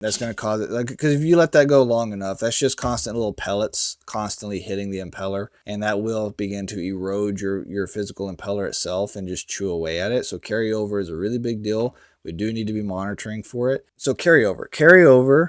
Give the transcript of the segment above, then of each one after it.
That's going to cause it, like, because if you let that go long enough, that's just constant little pellets constantly hitting the impeller, and that will begin to erode your physical impeller itself and just chew away at it. So carryover is a really big deal. We do need to be monitoring for it. So carryover,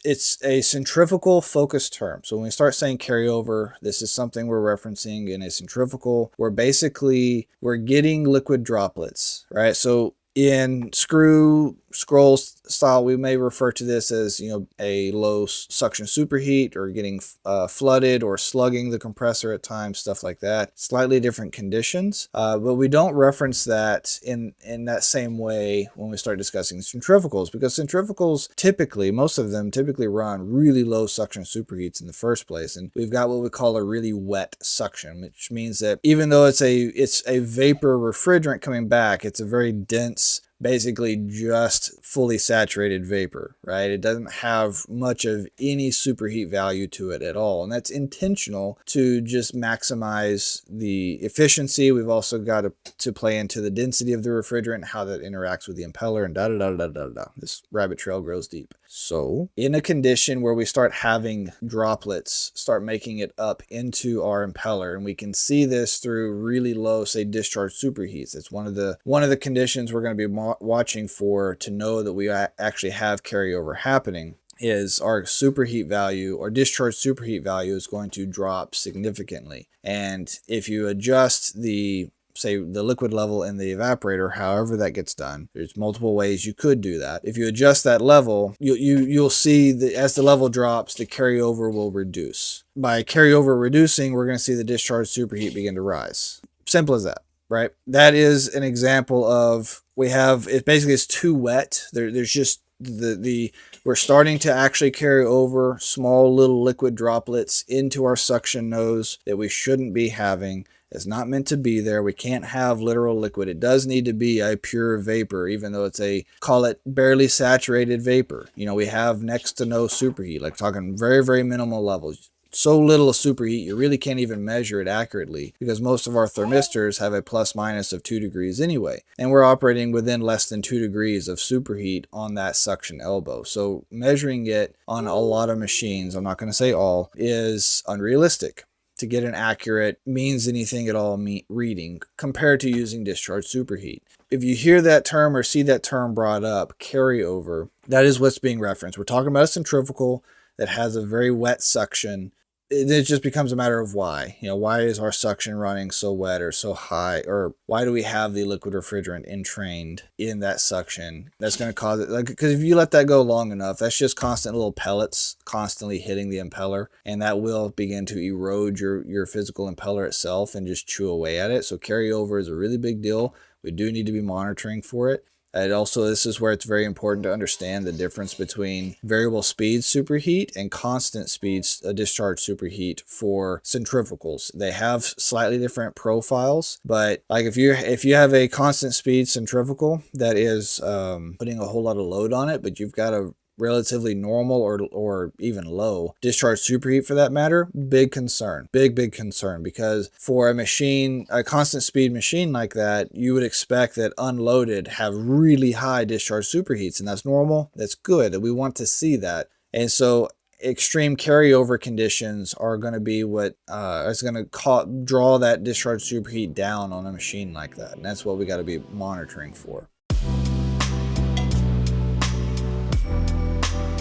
it's a centrifugal focused term. So when we start saying carryover, this is something we're referencing in a centrifugal, where basically we're getting liquid droplets, right? So in scroll style, we may refer to this as, a low suction superheat, or getting flooded or slugging the compressor at times, stuff like that. Slightly different conditions, but we don't reference that in that same way when we start discussing centrifugals, because centrifugals most of them typically run really low suction superheats in the first place, and we've got what we call a really wet suction, which means that even though it's a vapor refrigerant coming back, it's a very dense, basically just fully saturated vapor, right? It doesn't have much of any superheat value to it at all. And that's intentional to just maximize the efficiency. We've also got to play into the density of the refrigerant, how that interacts with the impeller, and da-da-da-da-da-da. This rabbit trail grows deep. So in a condition where we start having droplets start making it up into our impeller, and we can see this through really low, say, discharge superheats. It's one of the conditions we're going to be watching for to know that we actually have carryover happening, is our superheat value or discharge superheat value is going to drop significantly. And if you adjust the liquid level in the evaporator, however that gets done, there's multiple ways you could do that. If you adjust that level, you'll see that as the level drops, the carryover will reduce. By carryover reducing, we're going to see the discharge superheat begin to rise. Simple as that. Right? That is an example of, it's too wet. There's just we're starting to actually carry over small little liquid droplets into our suction nose that we shouldn't be having. It's not meant to be there. We can't have literal liquid. It does need to be a pure vapor, even though it's call it barely saturated vapor. We have next to no superheat, like talking very, very minimal levels. So little superheat, you really can't even measure it accurately, because most of our thermistors have a plus minus of 2 degrees anyway. And we're operating within less than 2 degrees of superheat on that suction elbow. So measuring it on a lot of machines, I'm not going to say all, is unrealistic to get an accurate means anything at all reading compared to using discharge superheat. If you hear that term or see that term brought up, carryover, that is what's being referenced. We're talking about a centrifugal that has a very wet suction. It just becomes a matter of why. Why is our suction running so wet or so high? Or why do we have the liquid refrigerant entrained in that suction? That's going to cause it, because if you let that go long enough, that's just constant little pellets constantly hitting the impeller, and that will begin to erode your physical impeller itself and just chew away at it. So carryover is a really big deal. We do need to be monitoring for it. And also, this is where it's very important to understand the difference between variable speed superheat and constant speeds discharge superheat for centrifugals. They have slightly different profiles, but like if you have a constant speed centrifugal that is putting a whole lot of load on it, but you've got a relatively normal or even low discharge superheat for that matter, big concern, big concern, because for a constant speed machine like that, you would expect that unloaded have really high discharge superheats, and that's normal. That's good. We want to see that. And so extreme carryover conditions are going to be what is going to draw that discharge superheat down on a machine like that. And that's what we got to be monitoring for.